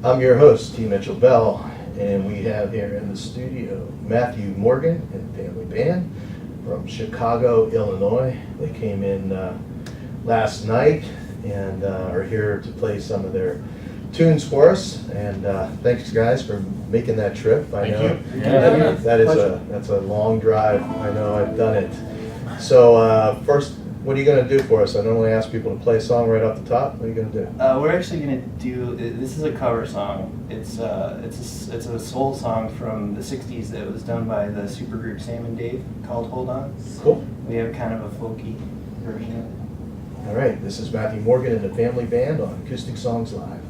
I'm your host, T. Mitchell Bell, and we have here in the studio Matthew Morgan and family band from Chicago, Illinois. They came in last night and are here to play some of their tunes for us. And thanks, guys, for making that trip. I know that's a long drive. I know I've done it. So first, what are you going to do for us? I normally ask people to play a song right off the top. What are you going to do? We're actually going to do, this is a cover song. It's a soul song from the 60s that was done by the supergroup Sam and Dave called Hold On. Cool. We have kind of a folky version of it. All right, this is Matthew Morgan and the family band on Acoustic Songs Live.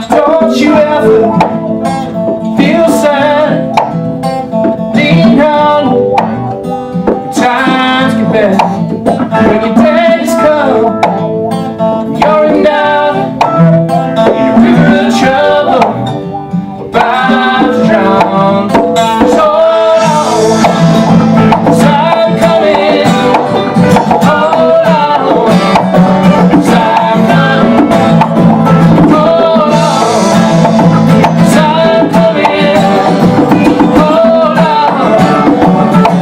Don't you ever feel sad, lean on times get bad. When your days come, you're in doubt, in a river of trouble, about to drown. So hold on, 'cause I'm coming. Hold on, 'cause I'm coming. Hold on, 'cause I'm coming. Hold on,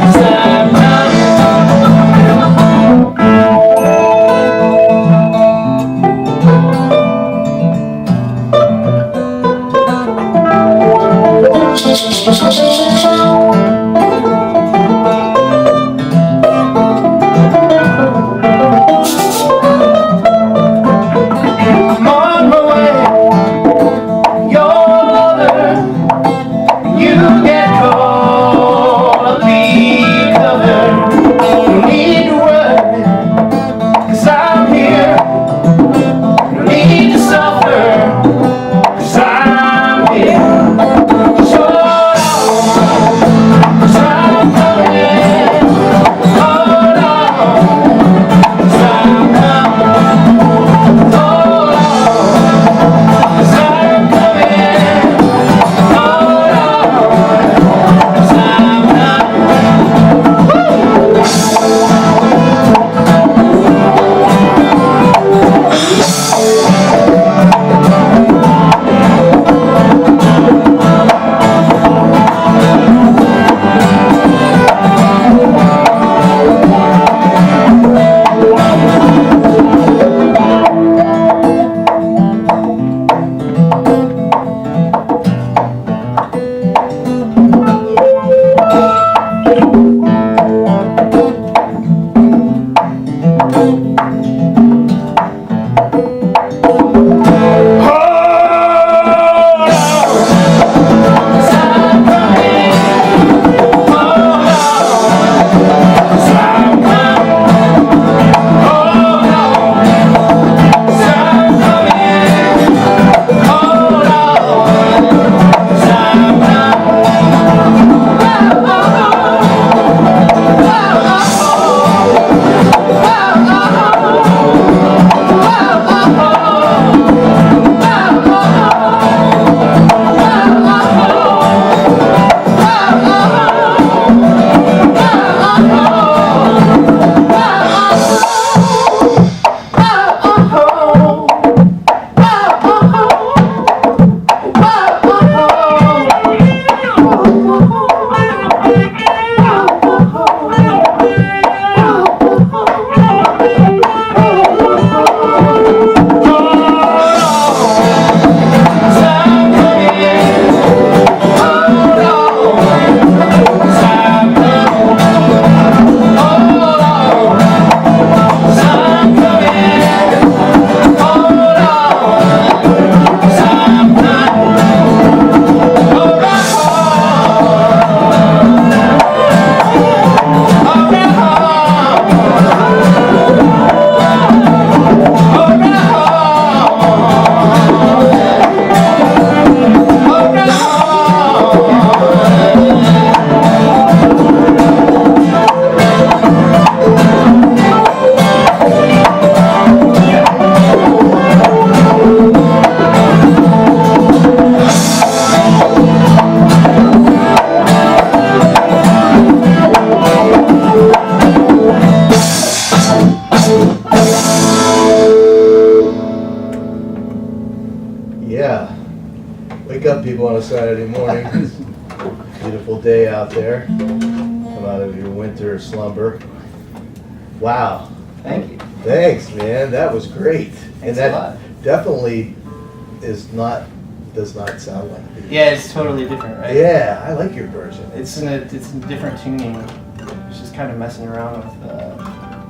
'cause I'm coming. I'm on my way, you're lover. You get cold, I'll be covered. No need to worry, 'cause I'm here. No need to suffer, 'cause I'm here. So Yeah. Wake up, people, on a Saturday morning. It's a beautiful day out there. Come out of your winter slumber. Wow. Thank you. Thanks, man. That was great. Thanks And that a lot. definitely does not sound like the. Yeah, it's totally different, right? Yeah, I like your version. It's in a different tuning. It's just kind of messing around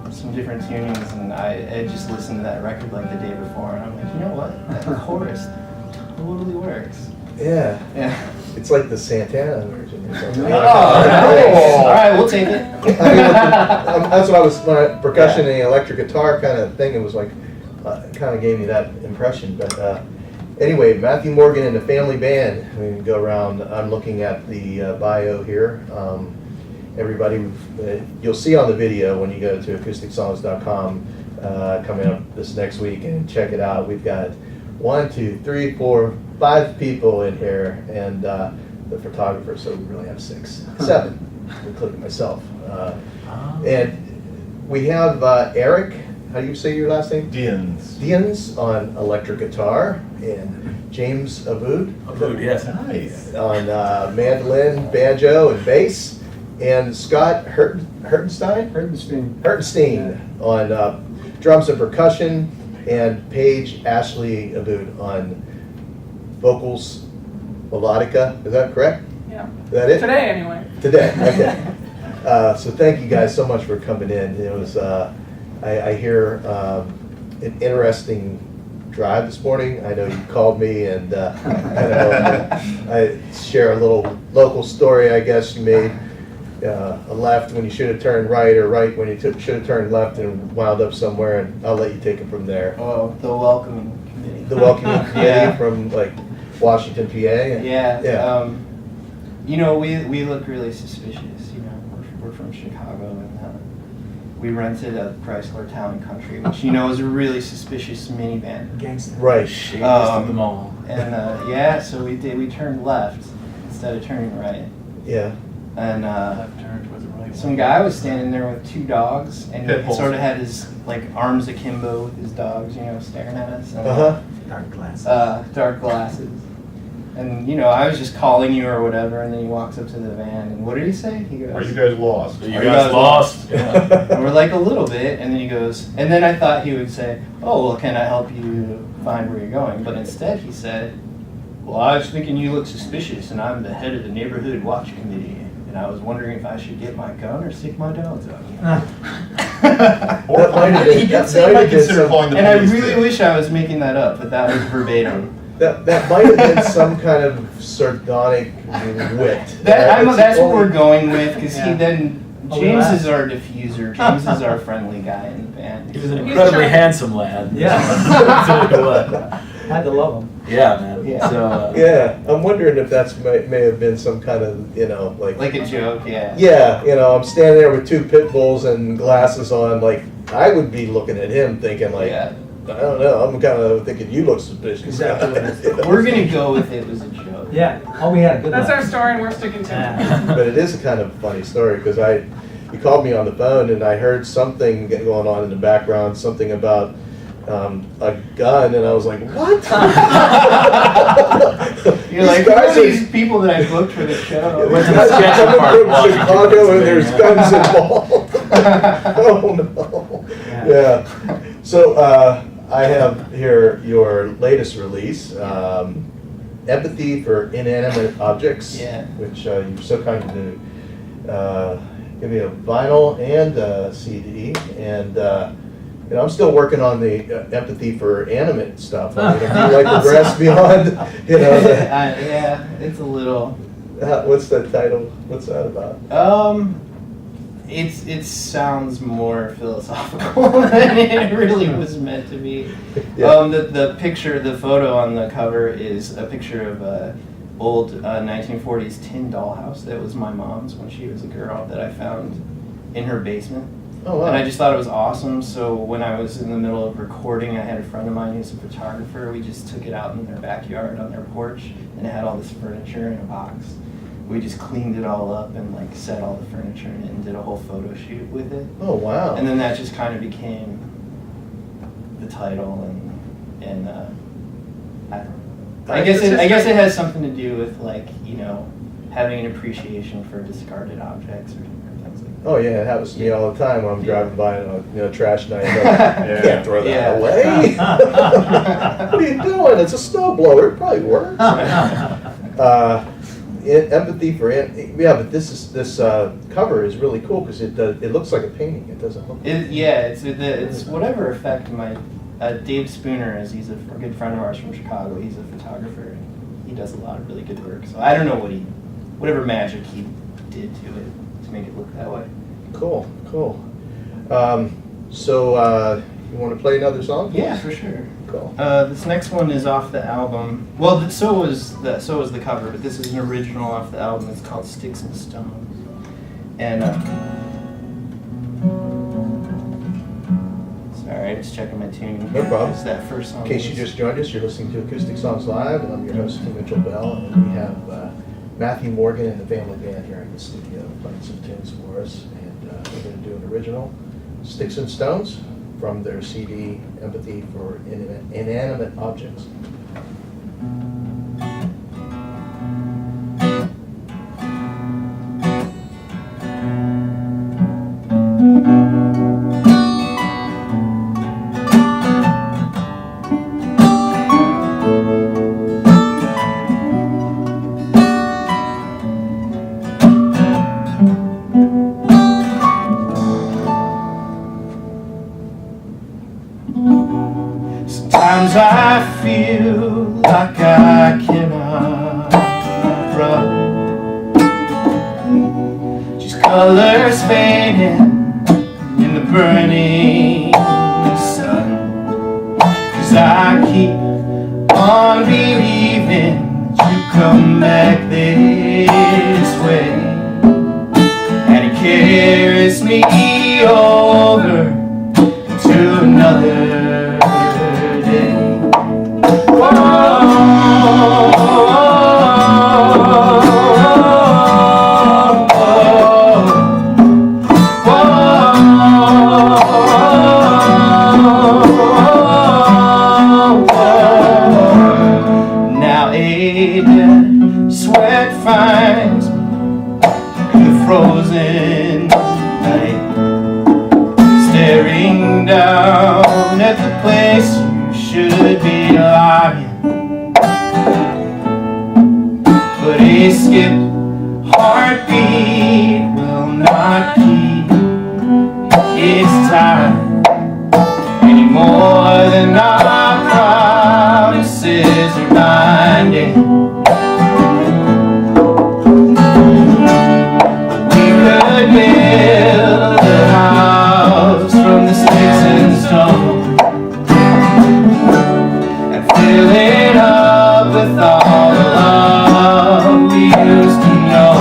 with some different tunings, and I just listened to that record like the day before, and I'm like, you know what? That chorus totally works. Yeah. Yeah. It's like the Santana version or something. Oh, nice. All right, we'll take it. I mean, that's what I was, percussion and electric guitar kind of thing, it was like, kind of gave me that impression. But anyway, Matthew Morgan and the Family Band. We can go around, I'm looking at the bio here. Everybody, you'll see on the video when you go to acousticsongs.com coming up this next week and check it out. We've got 1, 2, 3, 4, 5 people in here, and the photographer, so we really have 6, 7, including myself. And we have Eric, how do you say your last name? Dians on electric guitar, and James Aboud. Aboud, yes. Nice. On mandolin, banjo, and bass. And Scott Hertenstein on drums and percussion, and Paige Ashley Aboud on vocals, melodica. Is that correct? Yeah. Is that it? Today, anyway. Today, okay. So thank you guys so much for coming in. It was, I hear an interesting drive this morning. I know you called me, and I share a little local story, I guess. You made a left when you should have turned right, or right when you should have turned left, and wound up somewhere, and I'll let you take it from there. Oh, the welcoming committee. The welcoming committee Yeah. from like Washington, PA. Yeah. Yeah. You know, we look really suspicious. You know, we're from Chicago, and we rented a Chrysler Town and Country, which you know is a really suspicious minivan. Gangster. Right. Shapest of them all. And yeah, so we turned left instead of turning right. Yeah. And Left turn towards the right. some guy was standing there with 2 dogs, and Pit he bulls. sort of had his like arms akimbo with his dogs, you know, staring at us. And, Dark glasses. dark glasses. And you know, I was just calling you or whatever, and then he walks up to the van, and what did he say? He goes, Are you guys lost? You Are guys lost? Yeah. and we're like, a little bit, and then he goes, and then I thought he would say, oh, well, can I help you find where you're going? But instead he said, well, I was thinking you look suspicious, and I'm the head of the neighborhood watch committee, and I was wondering if I should get my gun or stick my dogs on you. That might have been, He did that say might he might have been consider some, calling the And I police. really wish I was making that up, but that was verbatim. that might have been some kind of sardonic wit. That's what we're going with, because he Yeah. then, Oh, James yeah. is our diffuser, James is our friendly guy in the band. He was an He's incredibly charming. handsome lad. Yeah. That's what he was. Had to love him. Yeah, man. Yeah. So, Yeah, I'm wondering if may have been some kind of, you know, Like a joke, yeah. yeah, you know, I'm standing there with 2 pit bulls and glasses on, like, I would be looking at him thinking like, Yeah. I don't know, I'm kind of thinking you look suspicious. Exactly. We're gonna go with it was a joke. Yeah. Oh, we had a good That's one. our story, and we're sticking to it. Yeah. But it is a kind of funny story, because you called me on the phone and I heard something going on in the background, something about a gun, and I was like, what? You're like, who are these people that I booked for the show? These to the guys sketch are park, coming from Washington, Chicago and there's Pennsylvania. guns involved. Oh no. Yeah. So I have here your latest release, Empathy for Inanimate Objects, Yeah. which you're so kind to give me a vinyl and a CD, and you know, I'm still working on the empathy for animate stuff. I mean, I do like progress beyond, you know. Yeah, it's a little. What's the title? What's that about? It sounds more philosophical than it really was meant to be. Yeah. The picture, the photo on the cover is a picture of a old 1940s tin dollhouse that was my mom's when she was a girl, that I found in her basement. Oh wow. And I just thought it was awesome, so when I was in the middle of recording, I had a friend of mine who's a photographer. We just took it out in their backyard on their porch, and it had all this furniture in a box. We just cleaned it all up and like set all the furniture in it and did a whole photo shoot with it. Oh wow. And then that just kind of became the title, and I don't know. I guess it has something to do with, like, you know, having an appreciation for discarded objects or things like that. Oh yeah, it happens to me all the time when I'm driving by on a trash night. I'm like, Yeah. can't throw that Yeah. away. What are you doing? It's a snowblower. It probably works. Empathy for yeah, but this cover is really cool because it looks like a painting. It doesn't look. It's whatever effect my Dave Spooner is. He's a good friend of ours from Chicago. He's a photographer and he does a lot of really good work. So I don't know whatever magic he did to it to make it look that way. Cool. So you want to play another song? Yeah, for sure. Cool. This next one is off the album. Well, so was the cover, but this is an original off the album. It's called Sticks and Stones. And sorry, I'm just checking my tune. No problem. It's that first song. In case you just joined us, you're listening to Acoustic Songs Live, and I'm your host, Tim Mitchell Bell, and we have Matthew Morgan and the family band here in the studio playing some tunes for us, and we're going to do an original, Sticks and Stones, from their CD, Empathy for Inanimate Objects. Sometimes I feel like I cannot run. Just colors fading in the burning sun. 'Cause I keep on believing that you come back this way, and it carries me over to another day. Now a dead sweat finds me in the frozen night, staring down at the place you should be lying. But a skipped heartbeat will not keep its time any more than our promises are binding. We could build a house from the sticks and stones and fill it up with all the love we used to know.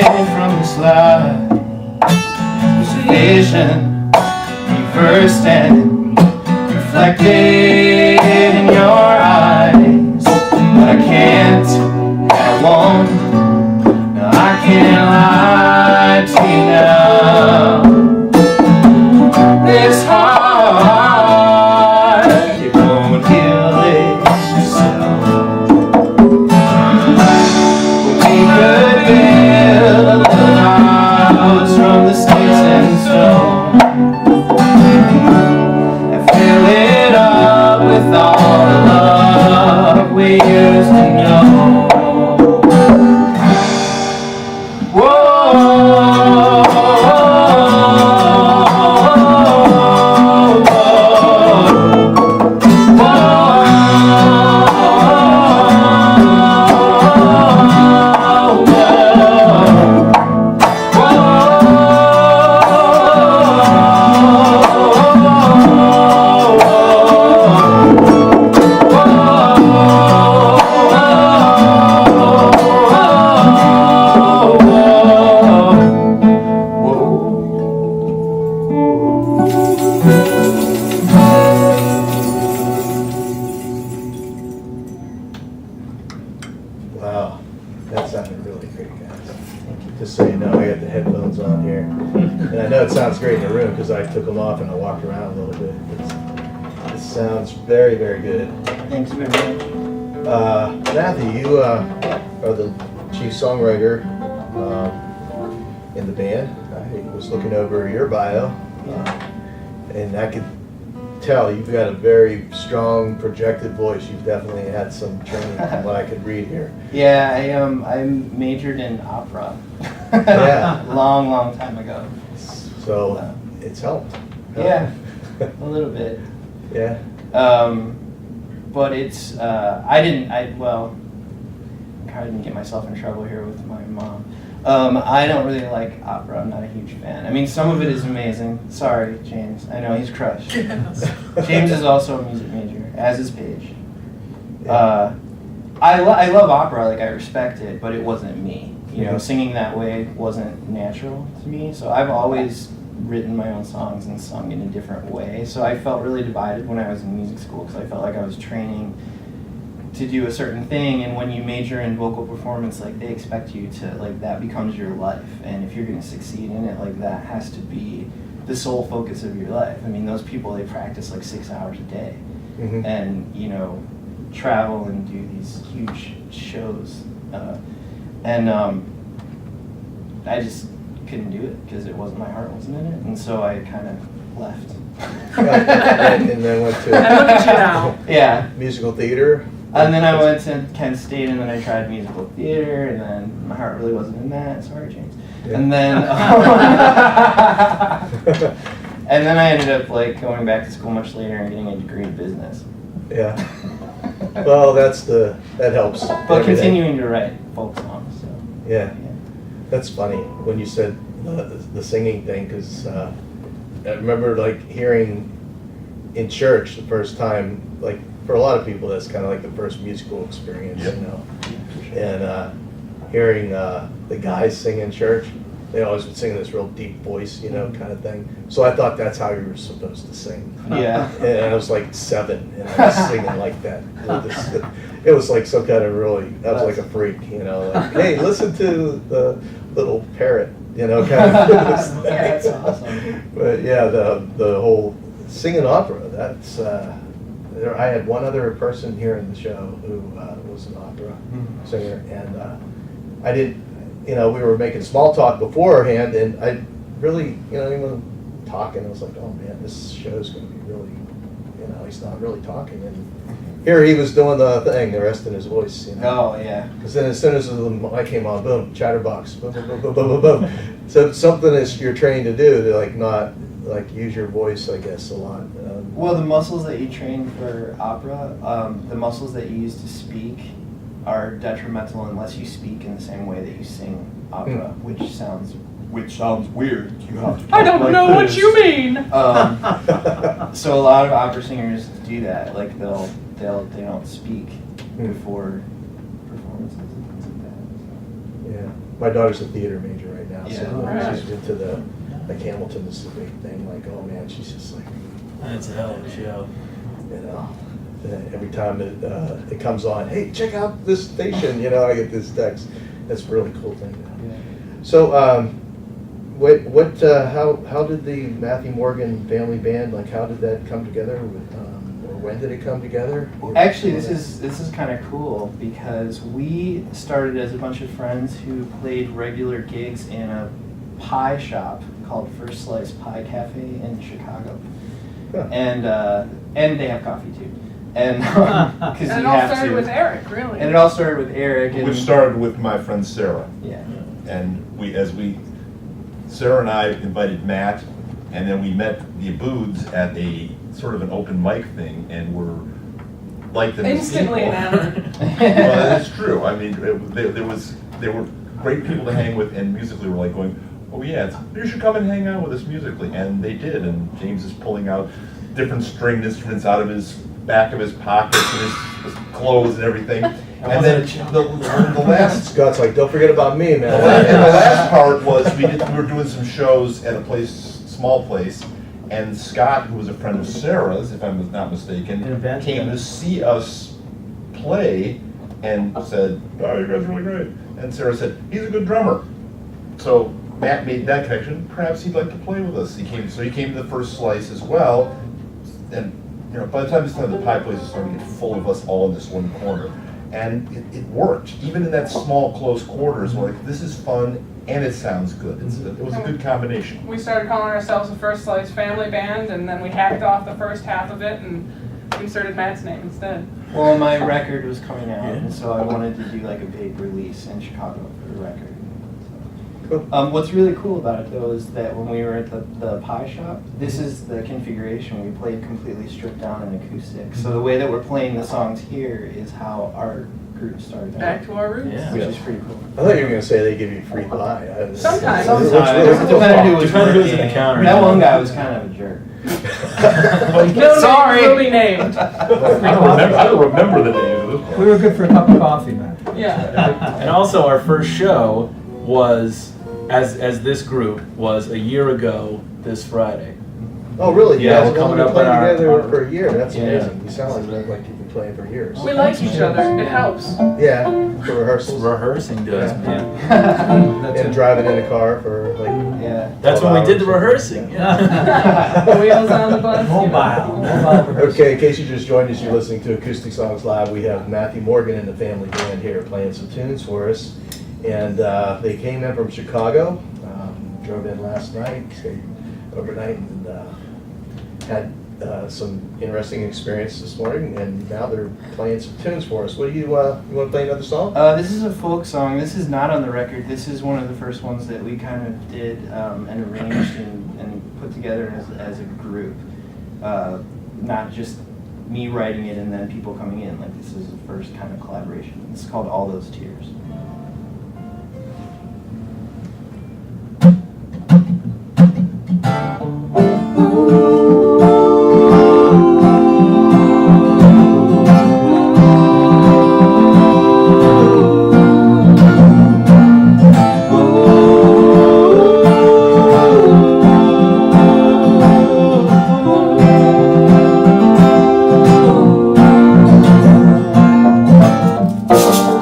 emerging from this life was a vision reversed and reflected in your eyes. But I can't, and I won't. No, I can't lie to you now. This heart, it won't heal itself. We could build a little house from the sticks and stone and fill it up with all the love we used to know. Wow, that sounded really great, guys. Just so you know, I got the headphones on here. And I know it sounds great in the room because I took them off and I walked around a little bit. It sounds very, very good. Thanks very much. Matthew, you are the chief songwriter in the band. I was looking over your bio, and I could tell you've got a very strong projected voice. You've definitely had some training from what I could read here. Yeah, I majored in opera. Yeah. long time ago. So it's helped. Yeah, a little bit. Yeah. But it's well, I didn't get myself in trouble here with my mom. I don't really like opera. I'm not a huge fan. I mean, some of it is amazing. Sorry, James. I know he's crushed. James is also a music major, as is Paige. I love opera. Like, I respect it, but it wasn't me. You know, singing that way wasn't natural to me. So I've always written my own songs and sung in a different way. So I felt really divided when I was in music school because I felt like I was training to do a certain thing, and when you major in vocal performance, like, they expect you to, like, that becomes your life, and if you're going to succeed in it, like, that has to be the sole focus of your life. I mean, those people, they practice like 6 hours a day, and, you know, travel and do these huge shows, and I just couldn't do it because it wasn't, my heart wasn't in it, and so I kind of left. And then went And look at you now. Yeah. musical theater. And then I went to Kent State, and then I tried musical theater, and then my heart really wasn't in that. Sorry, James. Yeah. And then, and then I ended up, like, going back to school much later and getting a degree in business. Yeah. Well, that helps. But everything. continuing to write folk songs. So. Yeah. That's funny when you said the singing thing, because I remember, like, hearing in church the first time, like, for a lot of people, that's kind of like the first musical experience, you know. And hearing the guys sing in church, they always would sing in this real deep voice, you know, kind of thing. So I thought that's how you were supposed to sing. Yeah. And I was like 7, and I was singing like that. It was like some kind of really, I was like a freak, you know, like, hey, listen to the little parrot, you know, kind of. That's awesome. But yeah, the whole singing opera, that's, I had one other person here in the show who was an opera singer, and I didn't, you know, we were making small talk beforehand, and I really, you know, even talking, I was like, oh man, this show's going to be really, you know, he's not really talking, and here he was doing the thing, the rest in his voice, you know. Oh, yeah. Because then as soon as the mic came on, boom, chatterbox, boom, boom, boom, boom, boom, boom, boom. So something that you're trained to do to, like, not, like, use your voice, I guess, a lot. Well, the muscles that you train for opera, the muscles that you use to speak are detrimental unless you speak in the same way that you sing opera, which sounds weird. You have to. I don't know what you mean. So a lot of opera singers do that. Like they don't speak before performances and things like that. Yeah. my daughter's a theater major right now, so Yeah. she's into the, like Hamilton is the big thing, like, oh man, she's just like, That's a hell of a show. you know, every time it comes on, hey, check out this station, you know, I get this text. That's a really cool thing. Yeah. So, how did the Matthew Morgan Family Band, like, how did that come together? Or when did it come together? Actually, this is kind of cool because we started as a bunch of friends who played regular gigs in a pie shop called First Slice Pie Cafe in Chicago, Huh. and they have coffee too, and because And you it all have started to. with Eric, really. And it all started with Eric. And, Which started with my friend Sarah. Yeah. And Sarah and I invited Matt, and then we met the Aboods at a sort of an open mic thing, and were like them as Instantly people. enamored. Well, that's true. I mean, they were great people to hang with, and musically we're like going, oh yeah, you should come and hang out with us musically, and they did. And James is pulling out different stringed instruments out of his back of his pockets and his clothes and everything. And then the last Scott's like, don't forget about me, man. and the last part was we were doing some shows at a small place, and Scott, who was a friend of Sarah's, if I'm not mistaken, In a band came together. to see us play and said, "Oh, you guys are really great." And Sarah said, "He's a good drummer." So Matt made that connection. Perhaps he'd like to play with us. He came to the First Slice as well, and you know, by the time the pie place was starting to get full of us all in this one corner. And it worked, even in that small, close quarters. We're like, this is fun, and it sounds good. It was a good combination. We started calling ourselves the First Slice Family Band, and then we hacked off the first half of it and inserted Matt's name instead. Well, my record was coming out, Yeah. and so I wanted to do like a big release in Chicago for the record. Cool. What's really cool about it though is that when we were at the pie shop, this is the configuration. We played completely stripped down and acoustic. So the way that we're playing the songs here is how our group started Back out, to our roots. Yeah. which is pretty cool. I thought you were gonna say they give you free pie. Sometimes. Which Sometimes, was- it depended who was Depended who was at the working. counter. That one guy was kind of a jerk. No Sorry. name will be named. I don't remember the name of this one. We were good for a cup of coffee, man. Yeah. And also, our first show was, as this group, was a year ago this Friday. Oh, really? Yeah, You we're guys have coming been up playing on our- together our- for a year. That's Yeah. amazing. You sound like you've been playing for years. We like each other. It helps. Yeah, for rehearsals. Rehearsing does, Yeah. man. That's And it. driving in a car for like. Yeah. That's when we did the rehearsing. The wheels on the bus. you know. Mobile rehearsal. Okay, in case you just joined us, you're listening to Acoustic Songs Live. We have Matthew Morgan and the family band here playing some tunes for us. And they came in from Chicago, drove in last night, stayed overnight, and had some interesting experience this morning. And now they're playing some tunes for us. What do you want to play another song? This is a folk song. This is not on the record. This is one of the first ones that we kind of did and arranged and put together as a group. Not just me writing it and then people coming in. Like, this is the first kind of collaboration. It's called All Those Tears.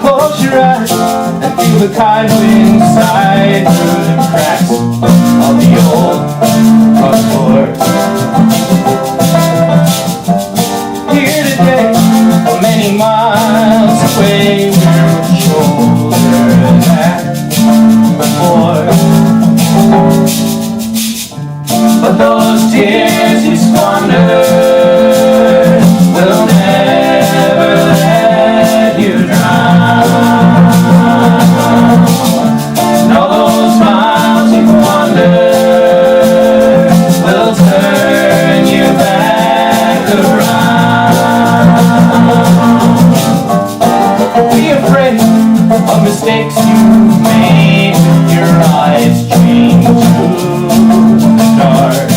Close your eyes and feel the kind wind sigh through the cracks of the old front door. Here today, many miles away, we're shoulder that before. But those tears you squandered will never let you drown. And all those miles you've wandered will turn you back around. Don't be afraid of mistakes you've made with your eyes chained to the dark.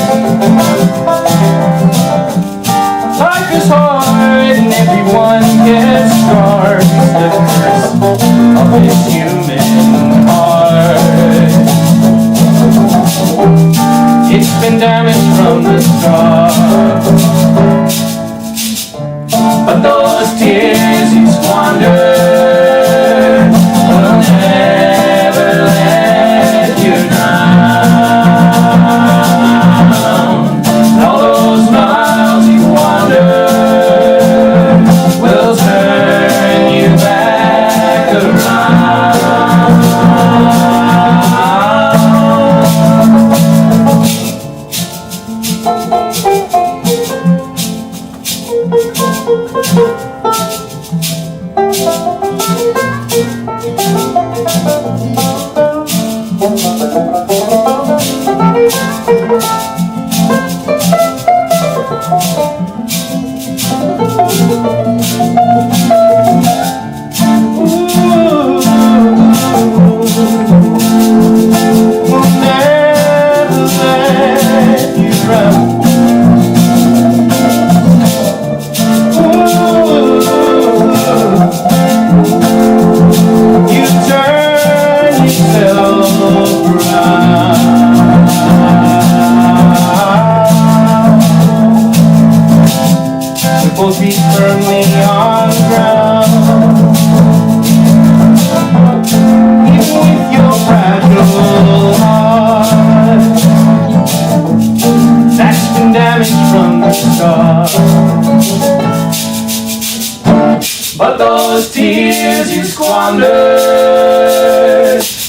Both feet firmly on the ground. Even with your fragile heart that's been damaged from the start. But those tears you squandered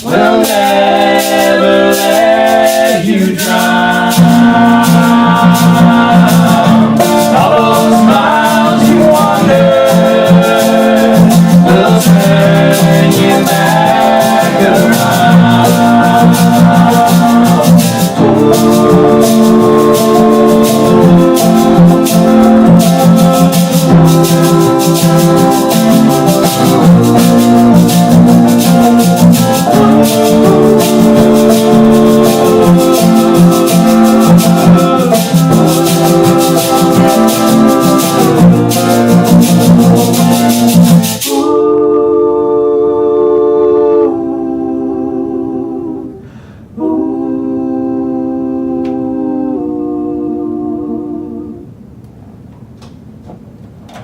will never let you drown. All those miles you wandered will turn you back around.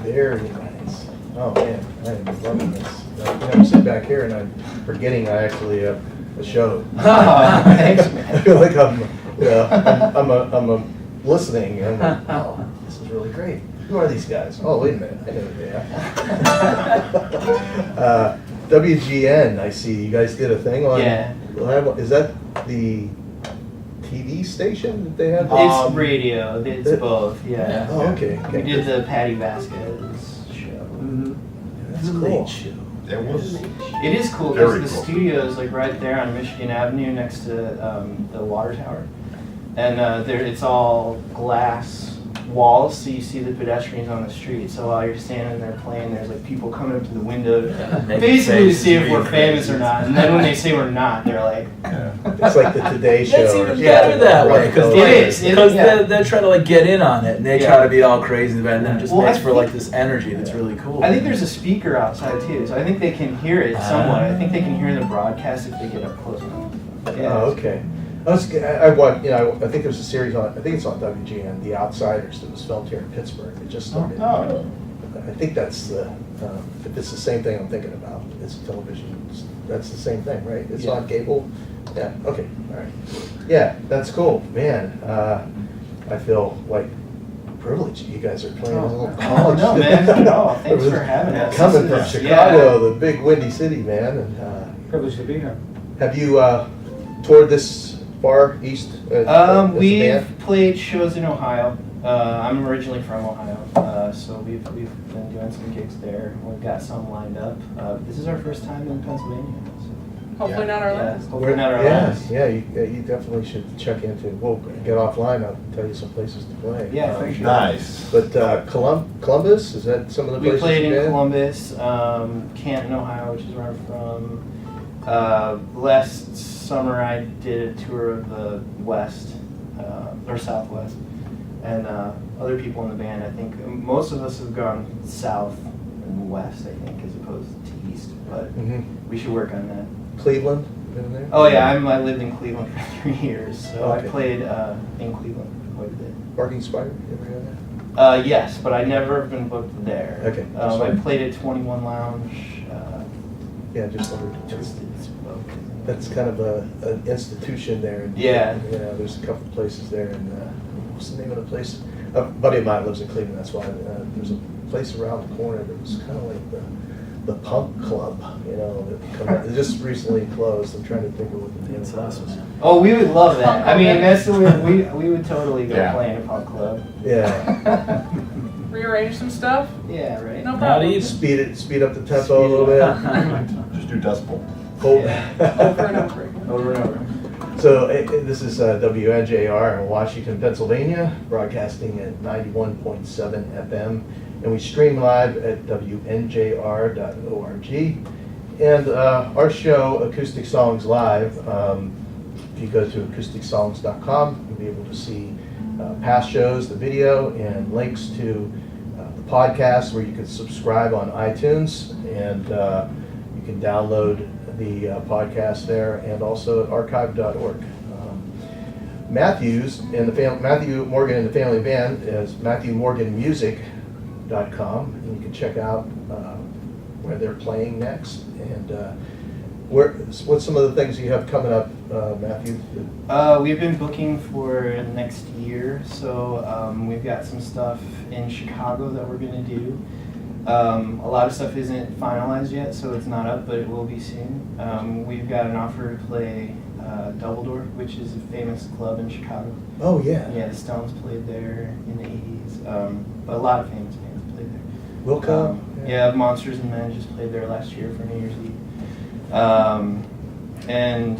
Very nice. Oh man, I am loving this. I'm sitting back here and I'm forgetting I actually have a show. Thanks, man. I feel like I'm listening and I'm like, oh, this is really great. Who are these guys? Oh, wait a minute, I know who they are. WGN, I see you guys did a thing on. Yeah. Is that the TV station that they have? It's radio. It's both. Yeah. Oh, okay. We did the Patty Vasquez show. That's Cool. cool. It was, It is cool Very because the cool. studio is like right there on Michigan Avenue next to the water tower, and it's all glass walls, so you see the pedestrians on the street. So while you're standing there playing, there's like people coming up to the window, making basically to see if faces, we're being famous crazy. or not. And then when they say we're not, they're like, It's like the Today Show. That's or even something. better that way, Right. because It is, yeah. they're trying to like get in on it, and they Yeah. try to be all crazy about it, and then it just Well, makes I for like think- this energy that's really cool. I think there's a speaker outside too, so I think they can hear it somewhat. I think they can hear the broadcast if they get up close enough. Yeah. Oh, okay. I watched, I think there's a series on, I think it's on WGN, The Outsiders, that was filmed here in Pittsburgh. It just started. Oh. I think that's the, if it's the same thing I'm thinking about, it's television, that's the same thing, right? It's Yeah. on cable? Yeah, okay, all right. Yeah, that's cool, man. I feel like privileged you guys are playing a little college. No, man. No, thanks for having us. Coming from Yeah. Chicago, the big windy city, man, and, Privileged to be here. have you, toured this far east? As a We've band? played shows in Ohio. I'm originally from Ohio, so we've been doing some gigs there. We've got some lined up. This is our first time in Pennsylvania. Hopefully not our last. Hopefully not our Yeah, last. yeah, you definitely should check into, we'll get offline, I'll tell you some places to play. Yeah, for sure. nice. But Columbus, is that some of the We places played you've in been? Columbus, Canton, Ohio, which is where I'm from. Last summer I did a tour of the West, or Southwest, and other people in the band, I think most of us have gone south and west, I think, as opposed to east, but Mhm. we should work on that. Cleveland, been there? Oh yeah, I lived in Cleveland for 3 years, so Okay. I played in Cleveland quite a bit. Barking Spider, you ever heard that? Yes, but I never have been booked there. Okay, that's I fine. played at 21 Lounge. Yeah, just wondered. Twisted Spoke. That's kind of an institution there. Yeah. You know, there's a couple places there, and what's the name of the place? A buddy of mine lives in Cleveland, that's why. There's a place around the corner that was kind of like the punk club, you know, it just recently closed. I'm trying to think of what the name of That's it was. awesome. Oh, we would love that. I mean, that's the way we would totally go Yeah. play in a punk club. Yeah. Rearrange some stuff? Yeah, right. No Not problem. even. Speed up the tempo a little bit. Just do decibel. Cold. over and over again. Over and over. So this is WNJR in Washington, Pennsylvania, broadcasting at 91.7 FM, and we stream live at WNJR.org. And our show, Acoustic Songs Live, if you go to acousticSongs.com, you'll be able to see past shows, the video, and links to the podcast where you can subscribe on iTunes, and you can download the podcast there, and also at archive.org. Matthew Morgan and the Family Band is MatthewMorganMusic.com, and you can check out where they're playing next, and what's some of the things you have coming up, Matthew? We've been booking for next year, so we've got some stuff in Chicago that we're going to do. A lot of stuff isn't finalized yet, so it's not up, but it will be soon. We've got an offer to play Doubledore, which is a famous club in Chicago. Oh, yeah. Yeah, the Stones played there in the 80s, but a lot of famous bands played there. Will come. Yeah, Monsters and Men just played there last year for New Year's Eve. And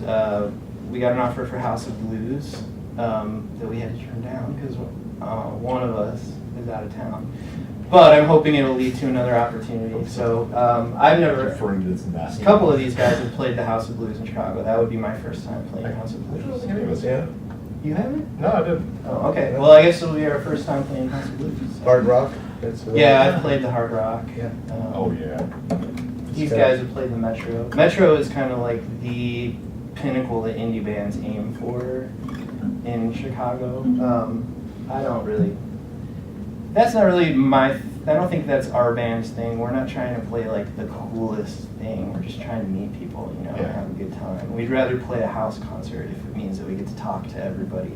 we got an offer for House of Blues that we had to turn down because one of us is out of town. But I'm hoping it'll lead to another opportunity. So I've never. Referring to this A investment. couple of these guys have played the House of Blues in Chicago. That would be my first time playing House of Blues. Yeah. You haven't? No, I didn't. Oh, okay. Well, I guess it'll be our first time playing House of Blues. So. Hard rock? That's Yeah, I've played the Hard Rock. Yeah. Oh, yeah. These guys have played the Metro. Metro is kind of like the pinnacle that indie bands aim for in Chicago. I don't really. That's not really my. I don't think that's our band's thing. We're not trying to play like the coolest thing. We're just trying to meet people, you know, and have a good time. We'd rather play a house concert if it means that we get to talk to everybody.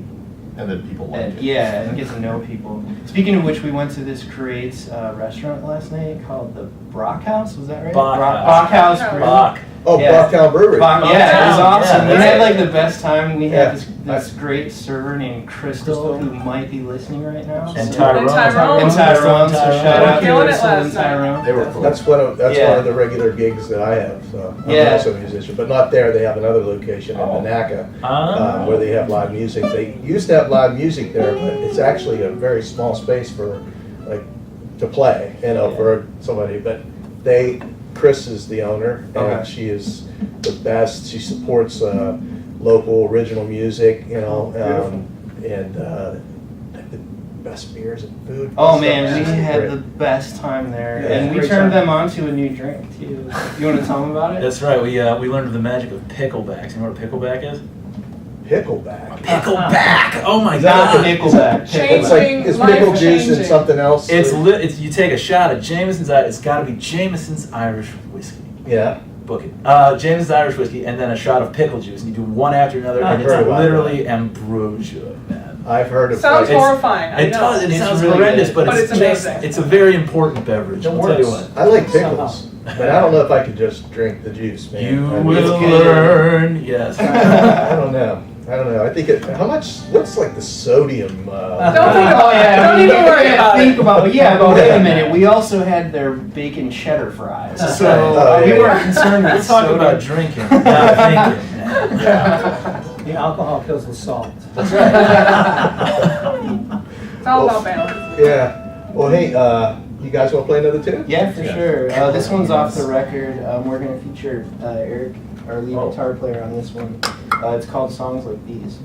And then people like And it. yeah, and get to know people. Speaking of which, we went to this great restaurant last night called the Brock House. Was that right? Bach House. Bach House. Brew. Bach. Oh, Yeah. Brocktown Brewery. Yeah, it was awesome. Yeah, We that's had it. like the best time. We Yeah. had this great server named Crystal who might be listening right now. And so- Tyrone. Tyrone. And Tyrone, so Tyrone. shout out to Killing it Crystal and last night. Tyrone. They were cool. That's one of Yeah. the regular gigs that I have. So I'm Yeah. also a musician, but not there. They have another location in Oh. Monaca Ah. where they have live music. They used to have live music there, but it's actually a very small space for like to play, you know, for somebody. But Chris is the owner, and Okay. she is the best. She supports local original music, you know, and the best beers and food. Oh man, we It's had great. the best time there, Yeah. and we Great turned time. them on to a new drink too. You want to tell them about it? That's right. We learned of the magic of picklebacks. You know what a pickleback is? Pickleback. Pickleback. Oh my Is that god. like Nickelback. It's like it's Life pickle juice and changing. something else. It's you take a shot of Jameson's. It's got to be Jameson's Irish whiskey. Yeah. Book it. Jameson's Irish whiskey, and then a shot of pickle juice, and you do one after another, and I've it's heard about literally ambrosia, man. I've heard of. Sounds like- horrifying. I It know. does. It It's sounds really horrendous, good. but, But it's it's just, amazing. it's a very important beverage. It I'll tell you works. what. I like pickles, but I don't know if I could just drink the juice, man. You I mean, will good. learn. Yes. I don't know. I think how much? What's like the sodium? Don't think about Oh yeah, Don't I mean, even worry about think it. about it. Yeah, but wait a minute. We also had their bacon cheddar fries, That's so right. Oh, we yeah, weren't yeah. concerned We're with talking soda. about drinking, not thinking, man. The alcohol kills the salt. That's right. It's all about balance. Yeah. Well, hey, you guys want to play another tune? Yeah, for Yeah. sure. This one's off the record. We're going to feature Eric, our lead Oh. guitar player, on this one. It's called Songs Like These.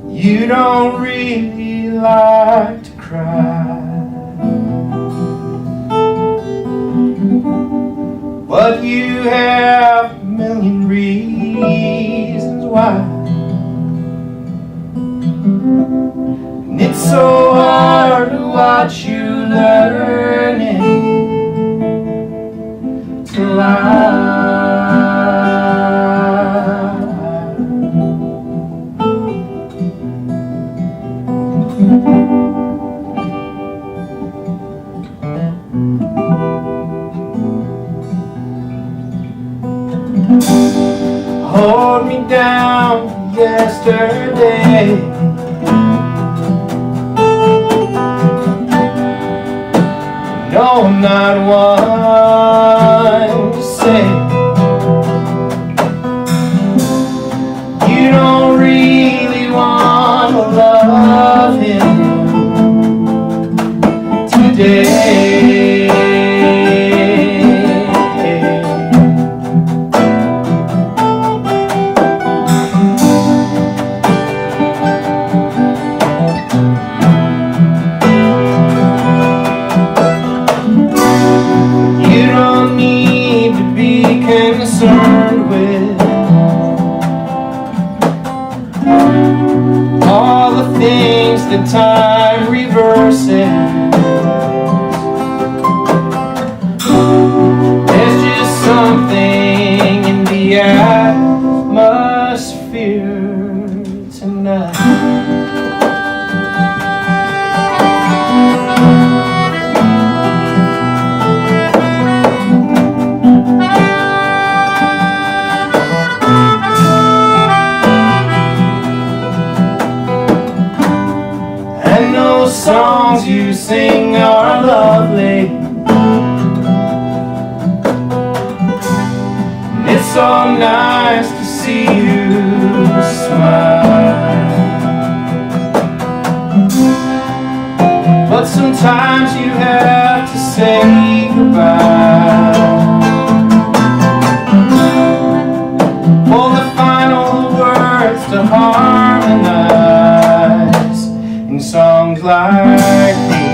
You don't really like to cry, but you have a million reasons why. And it's so hard to watch you learning to lie. me down yesterday. No, I'm not one to say you don't really want to love him today. You don't need to be concerned with all the things that time reverses. There's just something in the atmosphere tonight. And those songs you sing are lovely. And it's so nice to see you smile. But sometimes you have to say goodbye for the final words to harmonize in songs like these.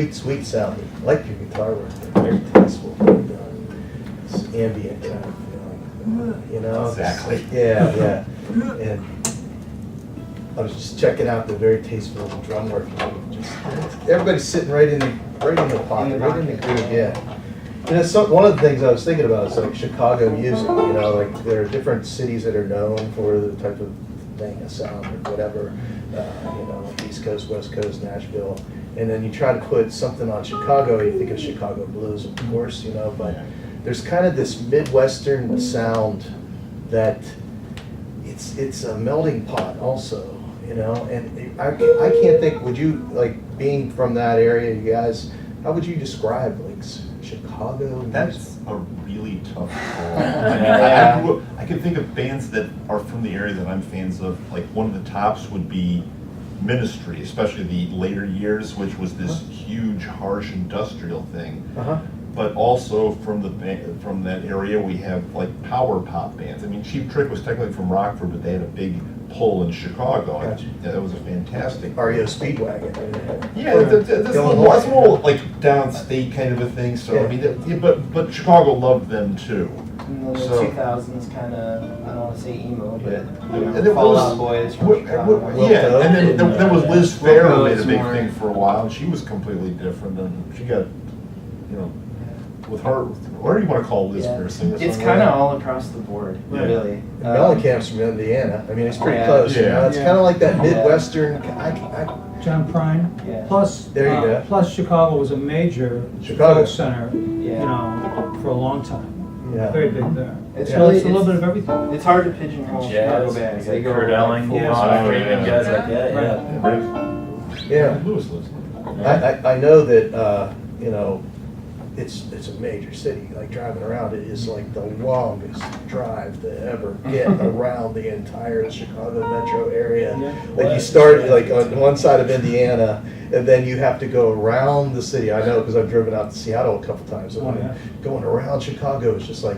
Sweet sounding. I like your guitar work. Very tasteful. It's ambient kind of feeling. You know? Exactly. Yeah. And I was just checking out the very tasteful drum work. Just everybody's sitting right in the pocket, right in the groove. Yeah. You know, one of the things I was thinking about is like Chicago music. You know, like there are different cities that are known for the type of thing, a sound or whatever. You know, like East Coast, West Coast, Nashville. And then you try to put something on Chicago, you think of Chicago blues, of course, you know, but there's kind of this Midwestern sound that it's a melting pot also, you know, and I can't think, would you, like, being from that area, you guys, how would you describe, like, Chicago music? That's a really tough call. Yeah. I can think of bands that are from the area that I'm fans of. Like one of the tops would be Ministry, especially the later years, which was this huge, harsh industrial thing. But also from that area, we have like power pop bands. I mean, Cheap Trick was technically from Rockford, but they had a big pull in Chicago. Gotcha. That was a fantastic. REO Speedwagon. Yeah, that's a little like downstate kind of a thing. So I mean, but Chicago loved them too. In the So- 2000s, kind of, I don't want to say emo, but you know, And there Fall was- Out Boys from Chicago. Yeah, and then there was Liz Fair who made a Wilco's big more- thing for a while, and she was completely different, and she got, you know, with her, what do you want to call Liz Yeah. Fair, singer? It's kind of all across the board, Yeah. really. Mellencamp's from Indiana. I mean, it's pretty Yeah. close, you know, it's Yeah. kind of like that Yeah. Midwestern, John Prine. Yeah. Plus, There you go. plus Chicago was a major Chicago. folk center, you Yeah. know, for a long time. yeah. Very big there. It's Yeah. really It's a little bit of everything. It's hard to pigeonhole Chicago Jazz, bands. you They got go Kurt like Elling, full Yeah. Ron on. Freeman, guys like that, yeah. Yeah. Lewis lives I know that, you know, it's a major city, like driving around it is like the longest drive to ever get around the entire Chicago metro area. Yeah. Like you start like on one side of Indiana and then you have to go around the city. I know because I've driven out to Seattle a couple times. And Oh, yeah. going around Chicago is just like,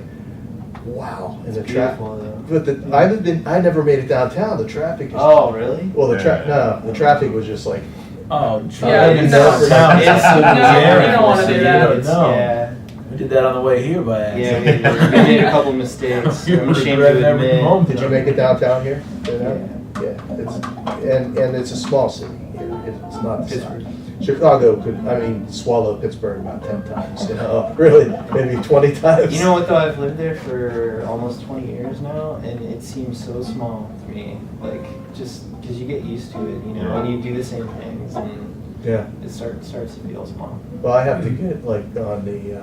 wow. And the traffic, Beautiful, though. but I never made it downtown. The traffic is, Oh, really? well, the traffic was just like, Oh, Yeah, you no. know, down It's- into the no, area, you don't wanna do so that. You don't It's- know. Yeah. We did that on the way here by Yeah, accident. we made a couple mistakes. You I'm ashamed regret to every admit. moment. did you make it downtown here? Yeah. Yeah, it's, and it's a small city here. It's not the size. Pittsburgh. Chicago could, I mean, swallow Pittsburgh about 10 times, you know, really, maybe 20 times. You know what though? I've lived there for almost 20 years now, and it seems so small to me. Like just because you get used to it, you know, and you do the same things, and Yeah. it starts to feel small. Well, I have to get like on the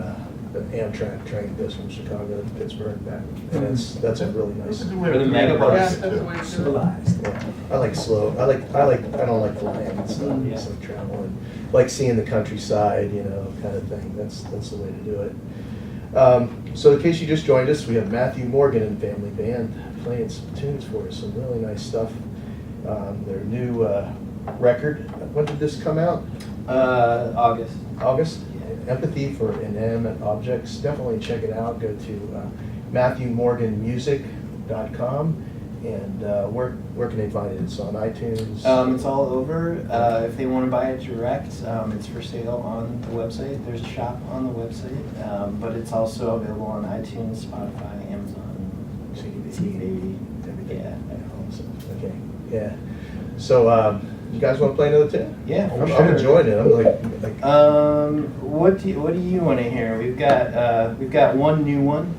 Amtrak train that goes from Chicago to Pittsburgh back, and that's a really nice. That's a good way Or the to mega do it. bus. Yeah, that's the way to do it. Civilized. Yeah, I like slow. I don't like flying and stuff. Yeah. So traveling, like seeing the countryside, you know, kind of thing. That's the way to do it. So in case you just joined us, we have Matthew Morgan and Family Band playing some tunes for us. Some really nice stuff. Their new record. When did this come out? August. August. Empathy for Inanimate Objects. Definitely check it out. Go to MatthewMorganMusic.com. And where can they find it? It's on iTunes. It's all over. If they want to buy it direct, it's for sale on the website. There's a shop on the website, but it's also available on iTunes, Spotify, Amazon, CD, everything. Yeah. Okay. Yeah. So you guys want to play another tune? Yeah, for I'm sure. enjoying it. I'm like What do you want to hear? We've got one new one,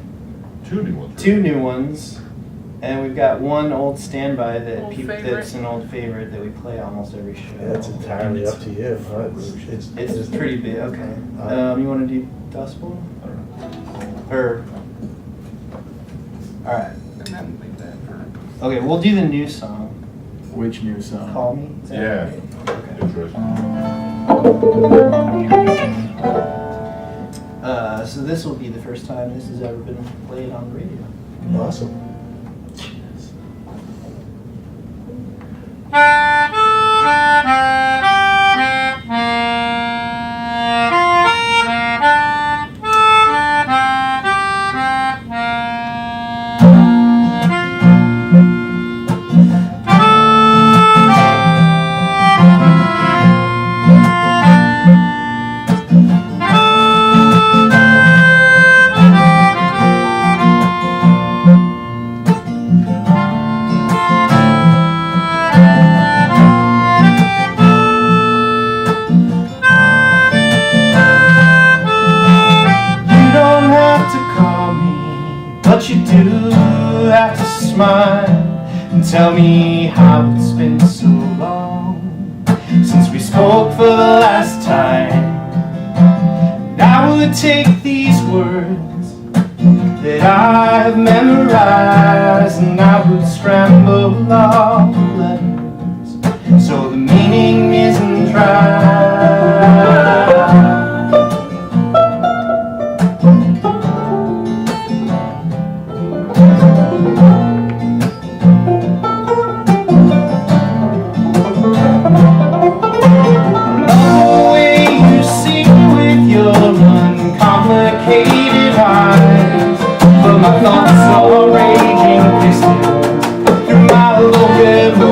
Two new ones. two new ones, and we've got one old standby Old favorite. that's an old favorite that we play almost every show. yeah, it's entirely up to you. Huh? It's pretty big. Okay. You want to do Dust Bowl? I don't know. Or all right. And then leave that for. Okay, we'll do the new song. Which new song? Call Me. Is that Yeah. right? Okay. Interesting. So this will be the first time this has ever been played on the radio. Awesome. You don't have to call me, but you do have to smile and tell me how it's been so long since we spoke for the last time. And I would take these words that I have memorized and I would scramble all the letters so the meaning isn't dry. The way you see with your uncomplicated eyes, but my thoughts are raging pistols through my vocabulary.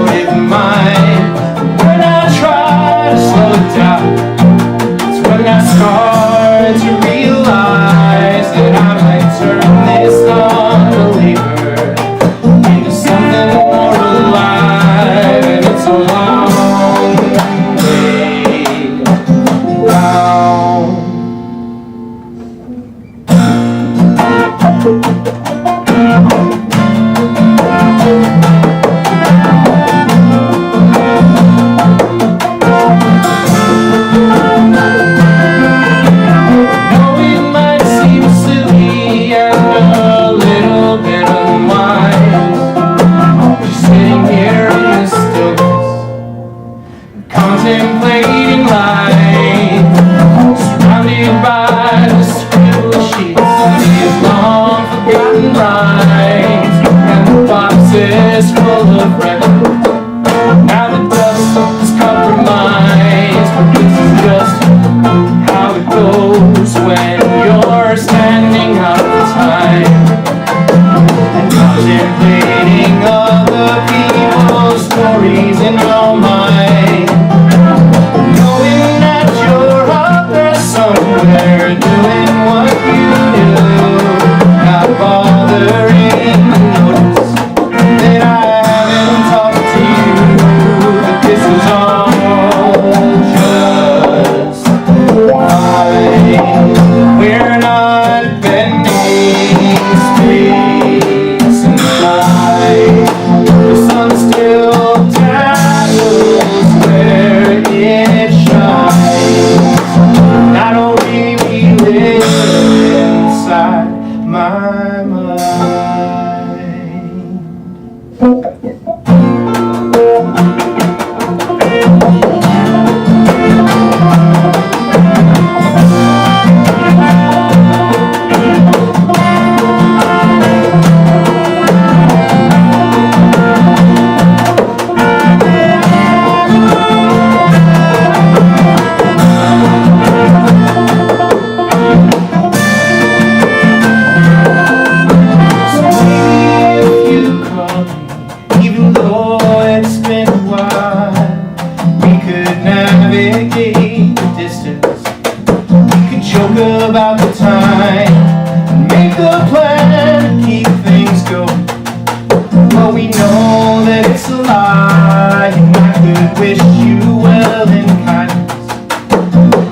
wish you well and kindness,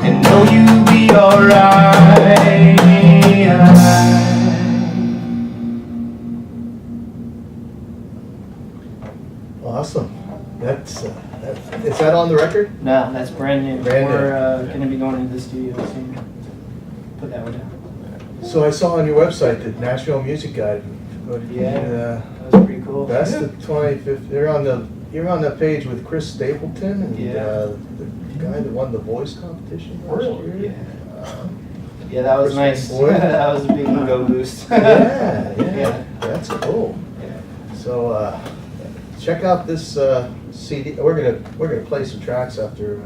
and know you'll be alright. Awesome. Is that on the record? No, that's brand new. Brand new. We're going to be going into the studio soon. Put that one down. So I saw on your website that Nashville Music Guide. Yeah. That was pretty cool. That's the 25th. You're on the page with Chris Stapleton and Yeah. The guy that won the voice competition last year. Yeah. Yeah, that was Chris nice. Boyd. That was a big ego boost. Yeah, Yeah. that's cool. Yeah. So check out this CD. We're gonna play some tracks after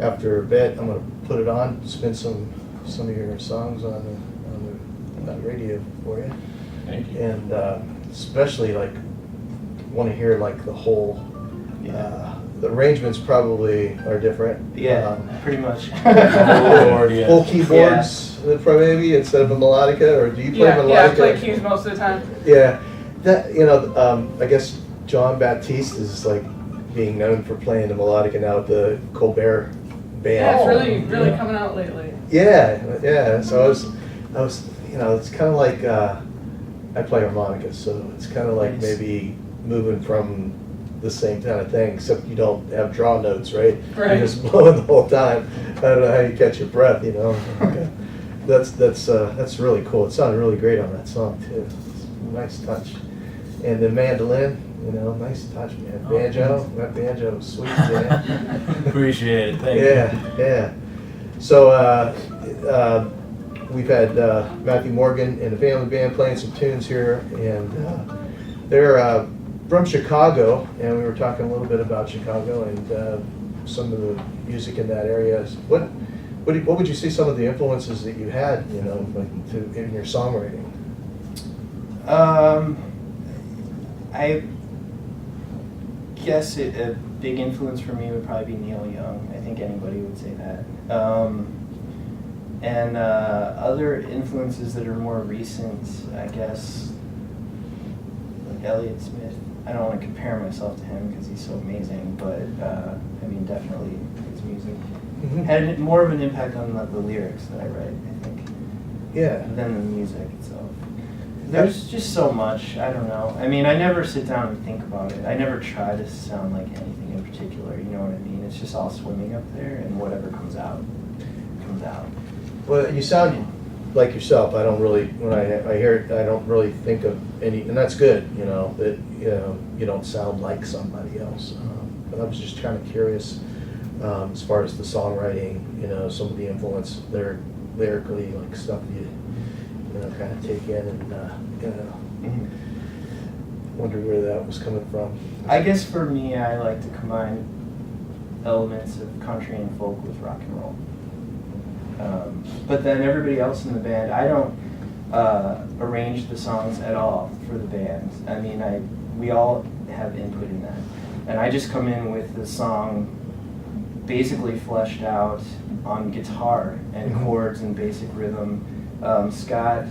a bit. I'm gonna put it on, spin some of your songs on the radio for you, Thank you. and especially like want to hear like the whole. The arrangements probably are different. Yeah, pretty much. Lord, yeah. Full keyboards, probably maybe instead of a melodica, or do you play melodica? Yeah, I play keys most of the time. Yeah, that I guess John Baptiste is like being known for playing the melodica now with the Colbert band. Yeah, it's really coming out lately. Yeah. So I was, it's kind of like I play harmonica, so it's kind of like Nice. maybe moving from the same kind of thing, except you don't have draw notes, right? Right. You're just blowing the whole time. I don't know how you catch your breath, That's really cool. It sounded really great on that song too. It's a nice touch. And the mandolin, nice touch, man. Banjo, that banjo was sweet, man. Appreciate it. Thank you. Yeah. So we've had Matthew Morgan and the family band playing some tunes here, and they're from Chicago, and we were talking a little bit about Chicago and some of the music in that area. What would you say some of the influences that you had, in your songwriting? I guess a big influence for me would probably be Neil Young. I think anybody would say that. And other influences that are more recent, I guess, like Elliott Smith. I don't want to compare myself to him because he's so amazing, but definitely his music had more of an impact on the lyrics that I write, I think, than the music itself. There's just so much, I don't know. I never sit down and think about it. I never try to sound like anything in particular, you know what I mean? It's just all swimming up there, and whatever comes out, comes out. Well, you sound like yourself. I don't really, when I hear it, I don't really think of any, and that's good, that you don't sound like somebody else. But I was just kind of curious as far as the songwriting, some of the influence lyrically, like stuff you kind of take in, and wonder where that was coming from. I guess for me, I like to combine elements of country and folk with rock and roll. But then everybody else in the band, I don't arrange the songs at all for the band. We all have input in that. And I just come in with the song basically fleshed out on guitar and chords and basic rhythm. Scott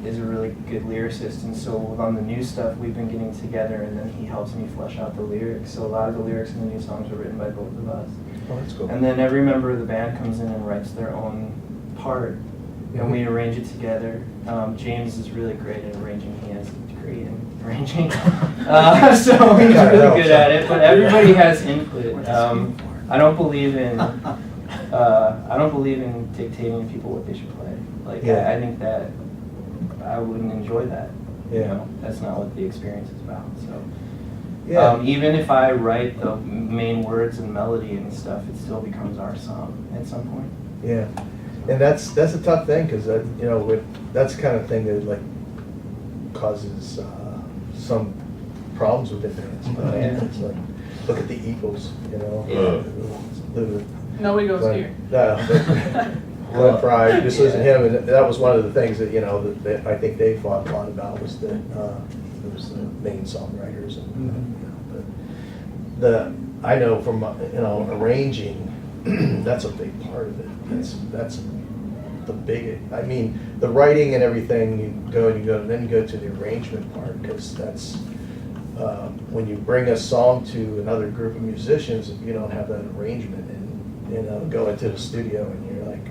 is a really good lyricist, and so on the new stuff we've been getting together, and then he helps me flesh out the lyrics. So a lot of the lyrics in the new songs are written by both of us. Oh, that's cool. And then every member of the band comes in and writes their own part, and we arrange it together. James is really great at arranging. He has a degree in arranging, so he's really good at it. But everybody has input. I don't believe in dictating people what they should play. I think that I wouldn't enjoy that. That's not what the experience is about. So, even if I write the main words and melody and stuff, it still becomes our song at some point. Yeah, and that's a tough thing because that's the kind of thing that causes some problems with bands. It's like, look at the Eagles, No egos here. Glenn Frey, just listen to him, and that was one of the things that that I think they fought a lot about was that it was the main songwriters, but I know from arranging, that's a big part of it. That's the big. The writing and everything. You go, and then you go to the arrangement part because that's when you bring a song to another group of musicians, if you don't have that arrangement and, go into the studio and you're like,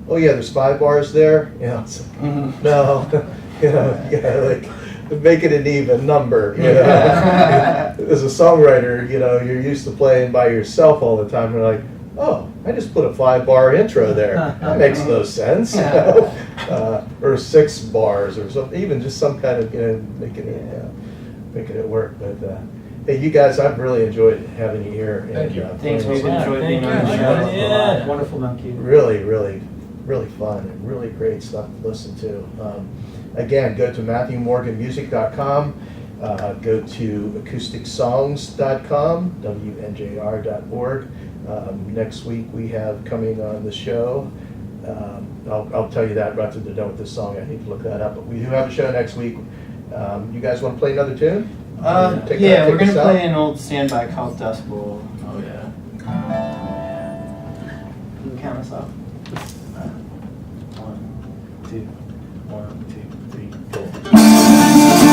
oh yeah, there's 5 bars there, it's like, no, you gotta like make it an even number, Yeah. As a songwriter, you're used to playing by yourself all the time. You're like, oh, I just put a 5-bar intro there. That makes no sense, or 6 bars or something. Even just some kind of making it work. But hey, you guys, I've really enjoyed having you here. Thank you. Thanks, we've Yeah, enjoyed thank being on the you. show. Yeah. Wonderful, Malky. Really, really, really fun and really great stuff to listen to. Again, go to MatthewMorganMusic.com. Go to acousticSongs.com, WNJR.org. Next week we have coming on the show. I'll tell you that right to the done with this song. I need to look that up. But we do have a show next week. You guys want to play another tune? Take We're us gonna out? play an old standby called Dust Bowl. Oh, yeah. Can you count us off? 1, 2, 1, 2, 3, 4.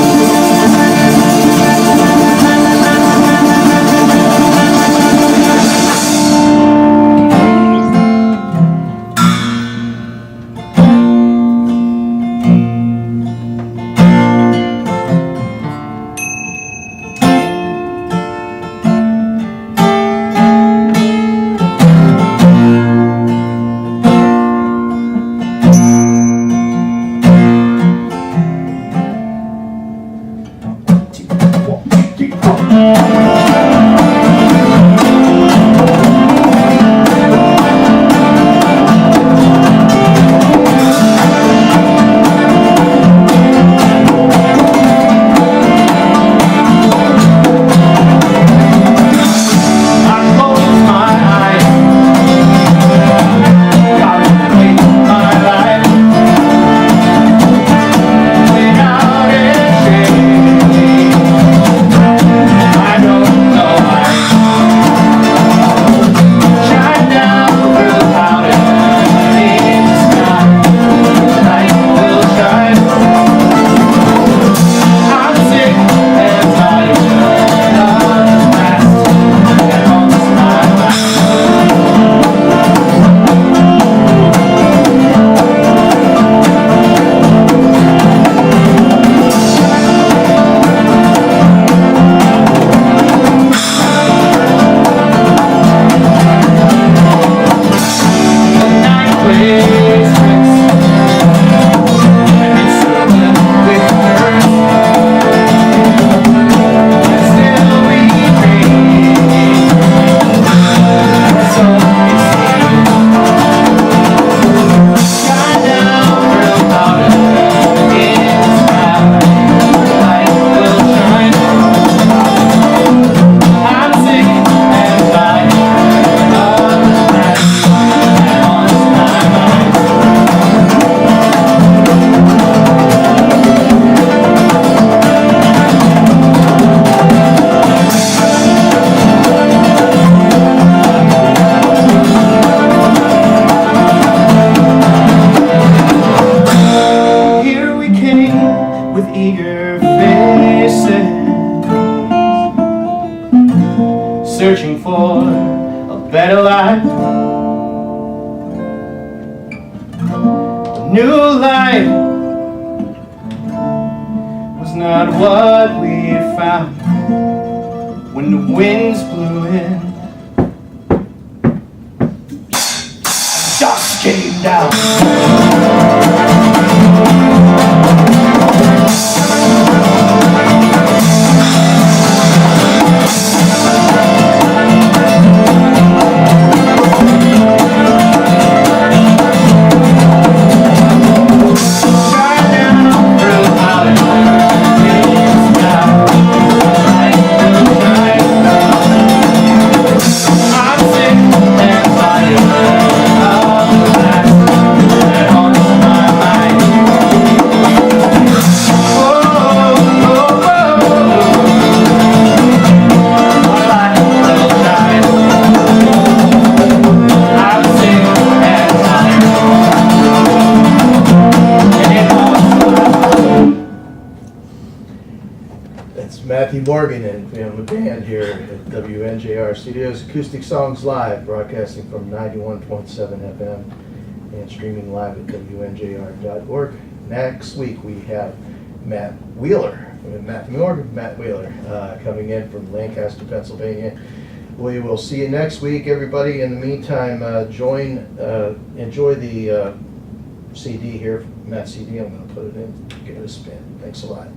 searching for a better life, a new life was not what we found when the winds blew in, dust came down. Morgan and family band here at WNJR Studios, Acoustic Songs Live, broadcasting from 91.7 FM and streaming live at WNJR.org. Next week we have Matt Wheeler, coming in from Lancaster, Pennsylvania. We will see you next week, everybody. In the meantime, enjoy the CD here, Matt's CD. I'm going to put it in, give it a spin. Thanks a lot.